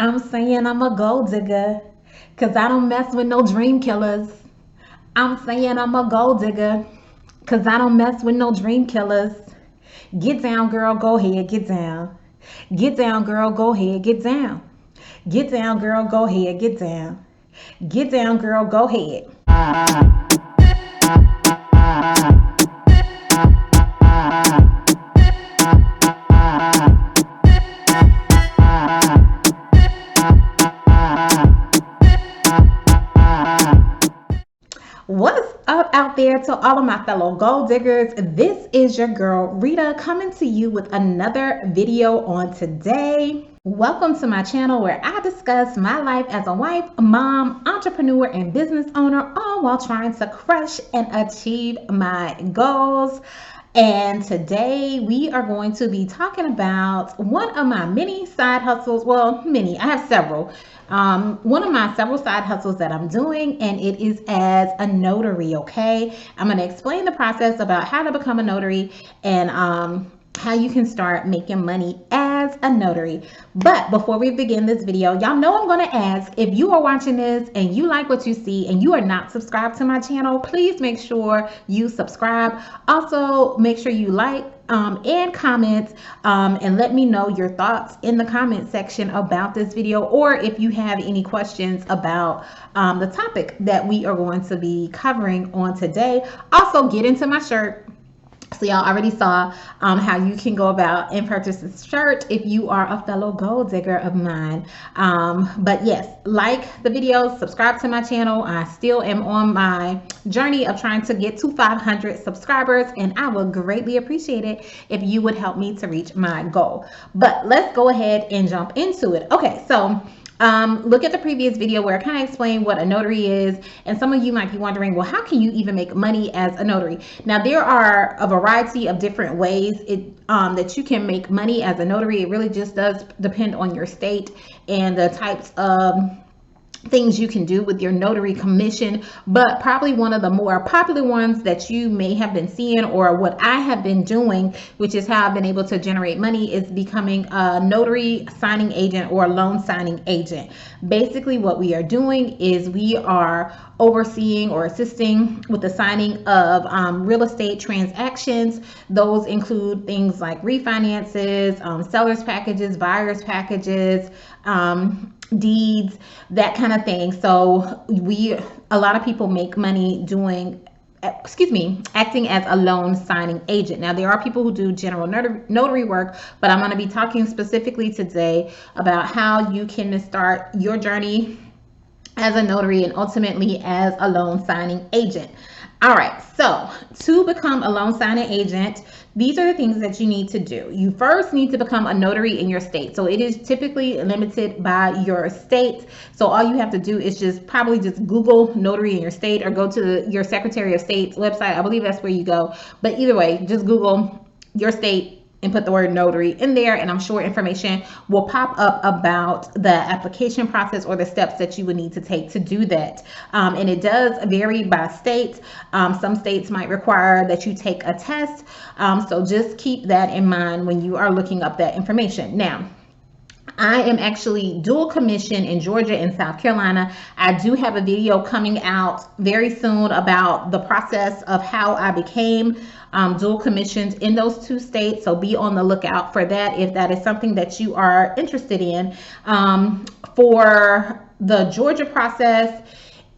I'm saying I'm a gold digger, cause I don't mess with no dream killers. I'm saying I'm a gold digger, cause I don't mess with no dream killers. Get down, girl, go ahead, get down. Get down, girl, go ahead, get down. Get down, girl, go ahead, get down. Get down, girl, go ahead. What's up out there to all of my fellow gold diggers? This is your girl Rita coming to you with another video on today. Welcome to my channel where I discuss my life as a wife, mom, entrepreneur, and business owner, all while trying to crush and achieve my goals. And today we are going to be talking about one of my many side hustles. Well, many, I have several. One of my several side hustles that I'm doing, and it is as a notary. Okay, I'm going to explain the process about how to become a notary and how you can start making money as a notary. But before we begin this video, y'all know I'm going to ask, if you are watching this and you like what you see and you are not subscribed to my channel, please make sure you subscribe. Also, make sure you like and comment and let me know your thoughts in the comment section about this video, or if you have any questions about the topic that we are going to be covering on today. Also, get into my shirt. So y'all already saw how you can go about and purchase this shirt if you are a fellow gold digger of mine. But yes, like the video, subscribe to my channel. I still am on my journey of trying to get to 500 subscribers, and I would greatly appreciate it if you would help me to reach my goal. But let's go ahead and jump into it. Okay, so look at the previous video where I kind of explained what a notary is, and some of you might be wondering, well, how can you even make money as a notary? Now, there are a variety of different ways that you can make money as a notary. It really just does depend on your state and the types of things you can do with your notary commission. But probably one of the more popular ones that you may have been seeing, or what I have been doing, which is how I've been able to generate money, is becoming a notary signing agent or a loan signing agent. Basically, what we are doing is we are overseeing or assisting with the signing of real estate transactions. Those include things like refinances, sellers packages, buyers packages, deeds, that kind of thing. So a lot of people make money acting as a loan signing agent. Now, there are people who do general notary work, but I'm going to be talking specifically today about how you can start your journey as a notary and ultimately as a loan signing agent. All right, so to become a loan signing agent, these are the things that you need to do. You first need to become a notary in your state. So it is typically limited by your state. So all you have to do is probably just Google notary in your state, or go to your Secretary of State's website. I believe that's where you go. But either way, just Google your state and put the word notary in there, and I'm sure information will pop up about the application process or the steps that you would need to take to do that. And it does vary by state. Some states might require that you take a test. So just keep that in mind when you are looking up that information. Now, I am actually dual commission in Georgia and South Carolina. I do have a video coming out very soon about the process of how I became dual commissioned in those two states. So be on the lookout for that if that is something that you are interested in. For the Georgia process,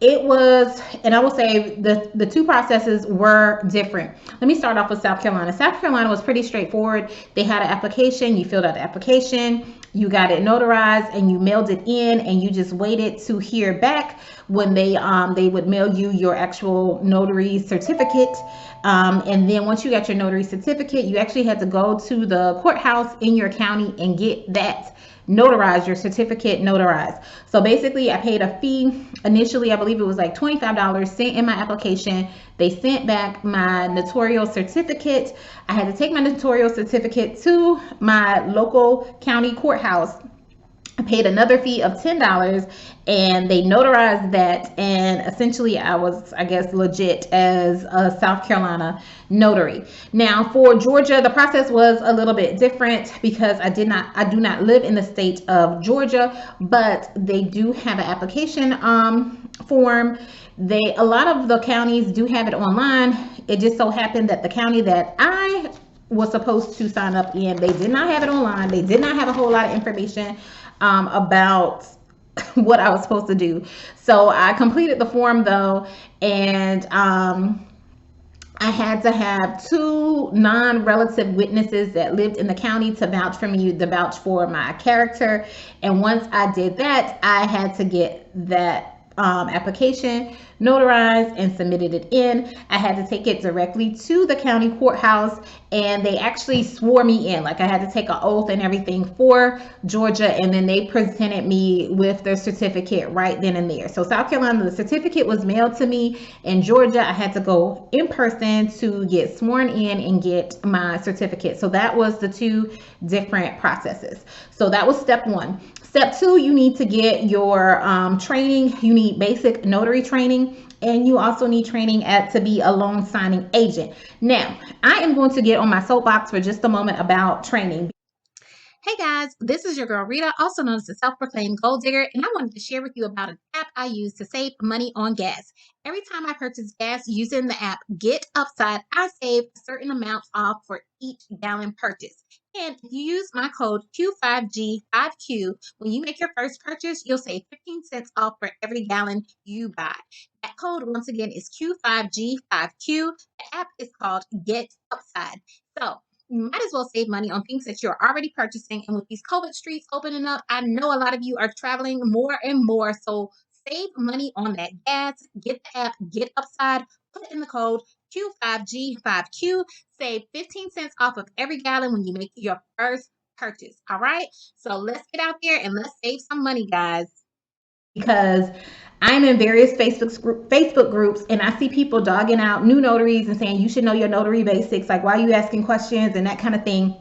it was, and I will say the two processes were different. Let me start off with South Carolina. South Carolina was pretty straightforward. They had an application, you filled out the application, you got it notarized, and you mailed it in, and you just waited to hear back when they would mail you your actual notary certificate. And then once you got your notary certificate, you actually had to go to the courthouse in your county and get that notarized, your certificate notarized. So basically, I paid a fee initially. I believe it was like $25, sent in my application. They sent back my notarial certificate. I had to take my notarial certificate to my local county courthouse I paid another fee of $10 and they notarized that. And essentially, I was, I guess, legit as a South Carolina notary. Now, for Georgia, the process was a little bit different because I do not live in the state of Georgia, but they do have an application form. A lot of the counties do have it online. It just so happened that the county that I was supposed to sign up in, they did not have it online. They did not have a whole lot of information about what I was supposed to do. So I completed the form though, and I had to have two non-relative witnesses that lived in the county to vouch for me, to vouch for my character. And once I did that, I had to get that application notarized and submitted it in. I had to take it directly to the county courthouse, and they actually swore me in. Like, I had to take an oath and everything for Georgia, and then they presented me with their certificate right then and there. So South Carolina, the certificate was mailed to me. In Georgia, I had to go in person to get sworn in and get my certificate. So that was the two different processes. So that was step one. Step two, you need to get your training. You need basic notary training, and you also need training to be a loan signing agent. Now, I am going to get on my soapbox for just a moment about training. Hey guys, this is your girl Rita, also known as the self-proclaimed gold digger, and I wanted to share with you about an app I use to save money on gas. Every time I purchase gas using the app Get Upside, I save a certain amount off for each gallon purchase. And if you use my code Q5G5Q, when you make your first purchase, you'll save 15 cents off for every gallon you buy. That code, once again, is Q5G5Q. The app is called Get Upside. So you might as well save money on things that you're already purchasing. And with these COVID streets opening up, I know a lot of you are traveling more and more. So save money on that gas. Get the app, Get Upside, put in the code Q5G5Q, save 15 cents off of every gallon when you make your first purchase. All right. So let's get out there and let's save some money, guys. Because I'm in various Facebook groups, and I see people dogging out new notaries and saying you should know your notary basics, like why are you asking questions and that kind of thing.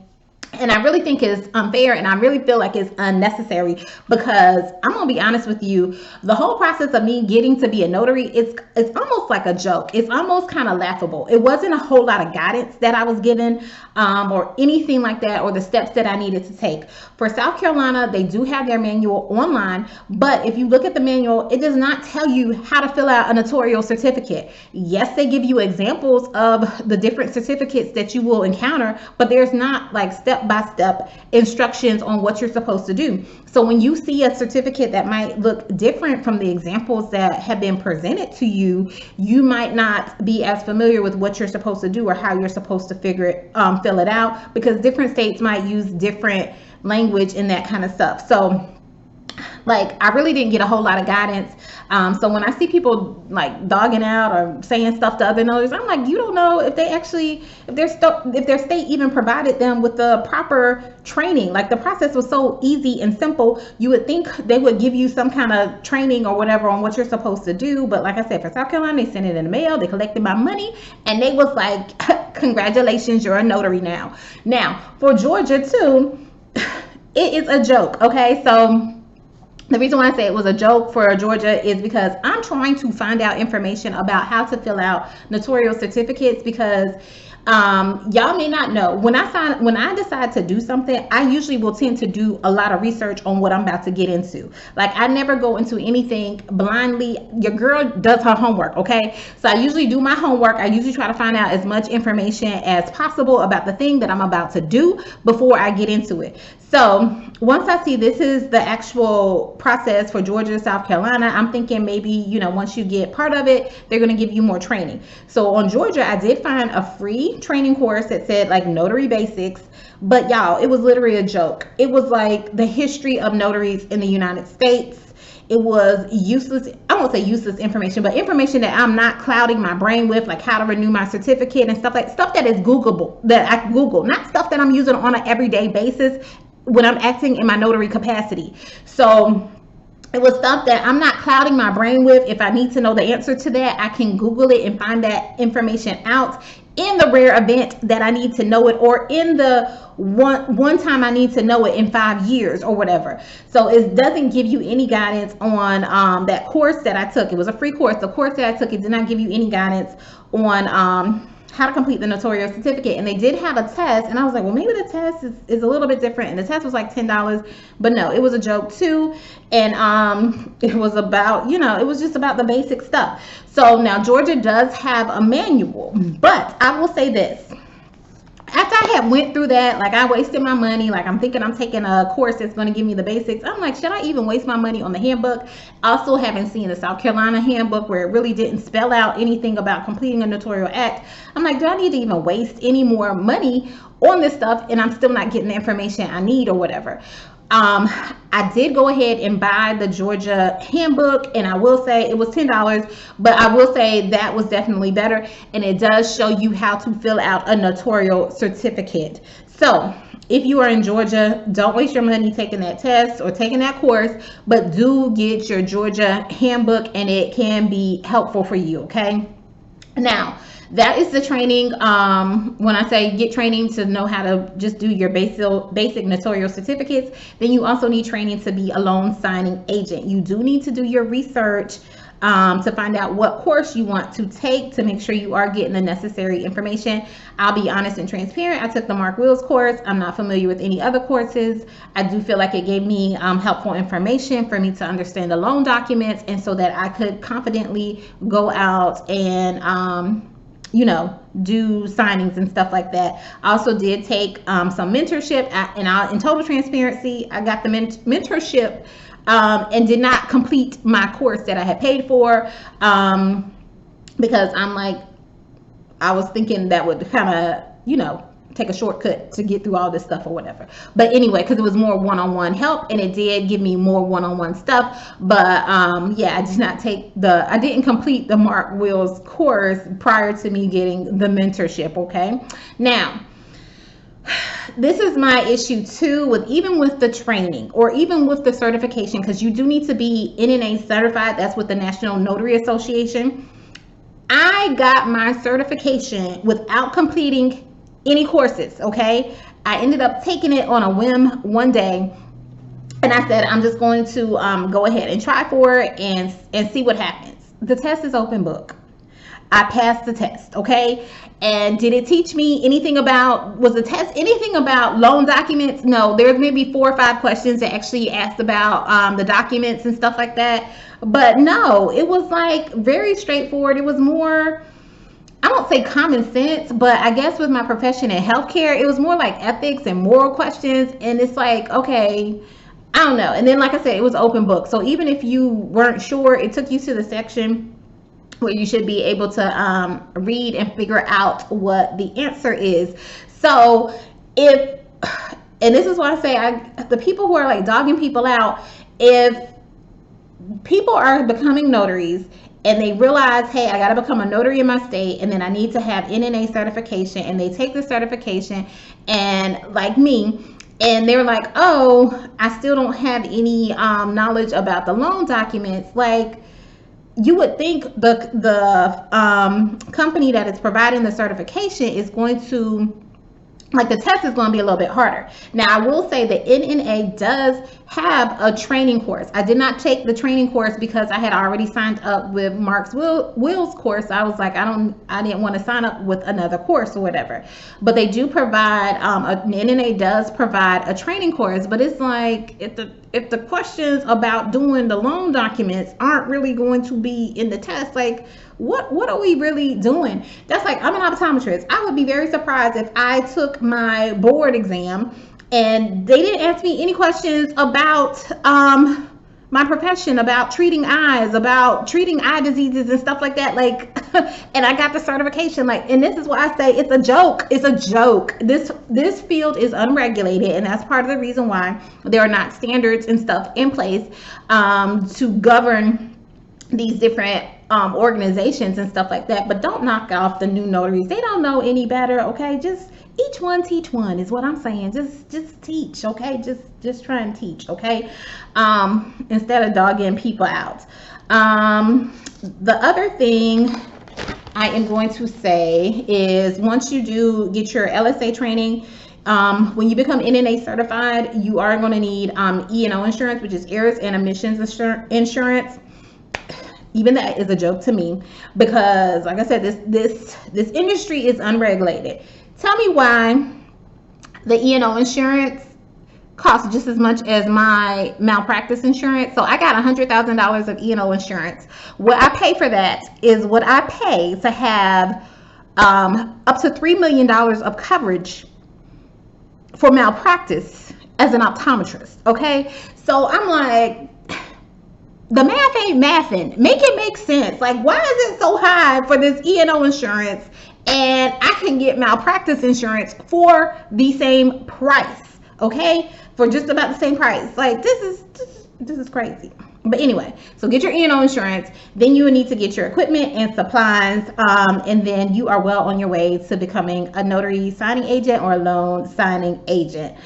And I really think it's unfair, and I really feel like it's unnecessary, because I'm gonna be honest with you, the whole process of me getting to be a notary, it's almost like a joke. It's almost kind of laughable. It wasn't a whole lot of guidance that I was given or anything like that, or the steps that I needed to take. For South Carolina, they do have their manual online, but if you look at the manual, it does not tell you how to fill out a notarial certificate. Yes, they give you examples of the different certificates that you will encounter, but there's not like step-by-step instructions on what you're supposed to do. So when you see a certificate that might look different from the examples that have been presented to you, you might not be as familiar with what you're supposed to do or how you're supposed to fill it out, because different states might use different language and that kind of stuff. So like, I really didn't get a whole lot of guidance. So when I see people like dogging out or saying stuff to other notaries, I'm like, you don't know if their state even provided them with the proper training. Like, the process was so easy and simple. You would think they would give you some kind of training or whatever on what you're supposed to do. But like I said, for South Carolina, they sent it in the mail. They collected my money, and they was like, congratulations, you're a notary now. Now, for Georgia too, it is a joke. Okay, so the reason why I say it was a joke for Georgia is because I'm trying to find out information about how to fill out notarial certificates, because y'all may not know, when I decide to do something, I usually will tend to do a lot of research on what I'm about to get into. Like, I never go into anything blindly. Your girl does her homework, okay? So I usually do my homework. I usually try to find out as much information as possible about the thing that I'm about to do before I get into it. So once I see this is the actual process for Georgia, South Carolina, I'm thinking maybe, you know, once you get part of it, they're going to give you more training. So on Georgia, I did find a free training course that said like notary basics, but y'all, it was literally a joke. It was like the history of notaries in the United States. It was useless. I won't say useless information, but information that I'm not clouding my brain with, like how to renew my certificate and stuff that is Googleable, that I Google, not stuff that I'm using on an everyday basis when I'm acting in my notary capacity. So it was stuff that I'm not clouding my brain with. If I need to know the answer to that, I can Google it and find that information out in the rare event that I need to know it, or in the one time I need to know it in 5 years or whatever. So it doesn't give you any guidance on that course that I took. It was a free course. The course that I took, it did not give you any guidance on how to complete the notarial certificate. And they did have a test, and I was like, well, maybe the test is a little bit different. And the test was like $10, but no, it was a joke too. And it was about, it was just about the basic stuff. So now Georgia does have a manual, but I will say this. After I had went through that, like, I wasted my money. Like, I'm thinking I'm taking a course that's going to give me the basics. I'm like, should I even waste my money on the handbook? Also, haven't seen the South Carolina handbook, where it really didn't spell out anything about completing a notarial act. I'm like, do I need to even waste any more money on this stuff, and I'm still not getting the information I need or whatever? I did go ahead and buy the Georgia handbook, and I will say it was $10, but I will say that was definitely better, and it does show you how to fill out a notarial certificate. So if you are in Georgia, don't waste your money taking that test or taking that course, but do get your Georgia handbook, and it can be helpful for you. Okay, now that is the training. When I say get training to know how to just do your basic notarial certificates, then you also need training to be a loan signing agent. You do need to do your research to find out what course you want to take, to make sure you are getting the necessary information. I'll be honest and transparent. I took the Mark Wills course. I'm not familiar with any other courses. I do feel like it gave me helpful information for me to understand the loan documents, and so that I could confidently go out and do signings and stuff like that. I also did take some mentorship, and in total transparency, I got the mentorship and did not complete my course that I had paid for, because I was thinking that would kind of, take a shortcut to get through all this stuff or whatever. But anyway, because it was more one-on-one help, and it did give me more one-on-one stuff. But yeah, I didn't complete the Mark Wills course prior to me getting the mentorship. Okay, now this is my issue too, even with the training or even with the certification, because you do need to be NNA certified. That's with the National Notary Association. I got my certification without completing any courses. Okay, I ended up taking it on a whim one day, and I said, I'm just going to go ahead and try for it and see what happens. The test is open book. I passed the test. Okay, and did it teach me anything was the test anything about loan documents? No. There's maybe 4 or 5 questions that actually asked about the documents and stuff like that, but no, it was like very straightforward. It was more, I won't say common sense, but I guess with my profession in healthcare, it was more like ethics and moral questions. And it's like, okay, I don't know. And then, like I said, it was open book. So even if you weren't sure, it took you to the section where you should be able to read and figure out what the answer is. So and this is why I say, the people who are like dogging people out, if people are becoming notaries and they realize, hey, I got to become a notary in my state, and then I need to have NNA certification, and they take the certification, and like me, and they're like, oh, I still don't have any knowledge about the loan documents. Like, you would think the company that is providing the certification is going to, like, the test is going to be a little bit harder. Now, I will say that NNA does have a training course. I did not take the training course because I had already signed up with Mark Wills course. I was like, I didn't want to sign up with another course or whatever. But they do provide, NNA does provide a training course. But it's like, if the questions about doing the loan documents aren't really going to be in the test, like, what are we really doing? That's like, I'm an optometrist. I would be very surprised if I took my board exam and they didn't ask me any questions about my profession, about treating eyes, about treating eye diseases and stuff like that. Like, and I got the certification. Like, and this is why I say it's a joke. It's a joke. This field is unregulated, and that's part of the reason why there are not standards and stuff in place to govern these different organizations and stuff like that. But don't knock off the new notaries. They don't know any better. Okay, just each one teach one is what I'm saying. Just teach. Okay, just try and teach. Okay, instead of dogging people out. The other thing I am going to say is once you do get your LSA training, when you become NNA certified, you are going to need E&O insurance, which is errors and omissions insurance. Even that is a joke to me because, like I said, this industry is unregulated. Tell me why the E&O insurance costs just as much as my malpractice insurance. So I got $100,000 of E&O insurance. What I pay for that is what I pay to have up to $3 million of coverage for malpractice as an optometrist. Okay, so I'm like, the math ain't mathing. Make it make sense. Like, why is it so high for this E&O insurance and I can get malpractice insurance for the same price? Okay, for just about the same price. Like, this is crazy. But anyway, so get your E&O insurance, then you will need to get your equipment and supplies, and then you are well on your way to becoming a notary signing agent or a loan signing agent.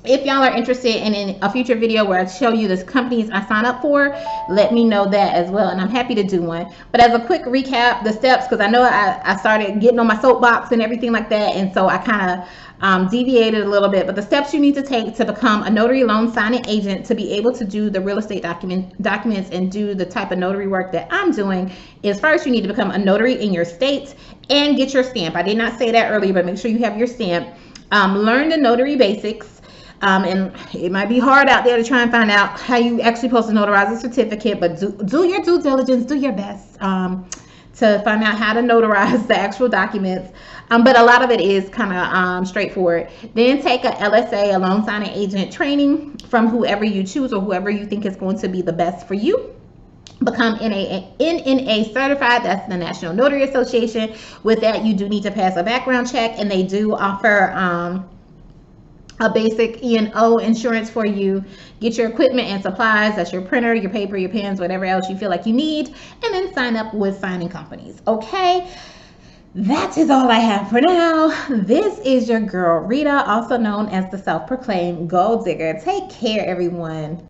If y'all are interested in a future video where I show you the companies I sign up for, let me know that as well, and I'm happy to do one. But as a quick recap, the steps, because I know I started getting on my soapbox and everything like that, and so I kind of deviated a little bit. But the steps you need to take to become a notary loan signing agent to be able to do the real estate documents and do the type of notary work that I'm doing is, first you need to become a notary in your state and get your stamp. I did not say that earlier, but make sure you have your stamp. Learn the notary basics. And it might be hard out there to try and find out how you actually supposed to notarize a certificate, but do your due diligence, do your best to find out how to notarize the actual documents. But a lot of it is kind of straightforward. Then take a LSA, a loan signing agent training from whoever you choose or whoever you think is going to be the best for you. Become NNA certified. That's the National Notary Association. With that, you do need to pass a background check, and they do offer a basic E&O insurance for you. Get your equipment and supplies. That's your printer, your paper, your pens, whatever else you feel like you need, and then sign up with signing companies. Okay, that is all I have for now. This is your girl Rita, also known as the self-proclaimed gold digger. Take care, everyone.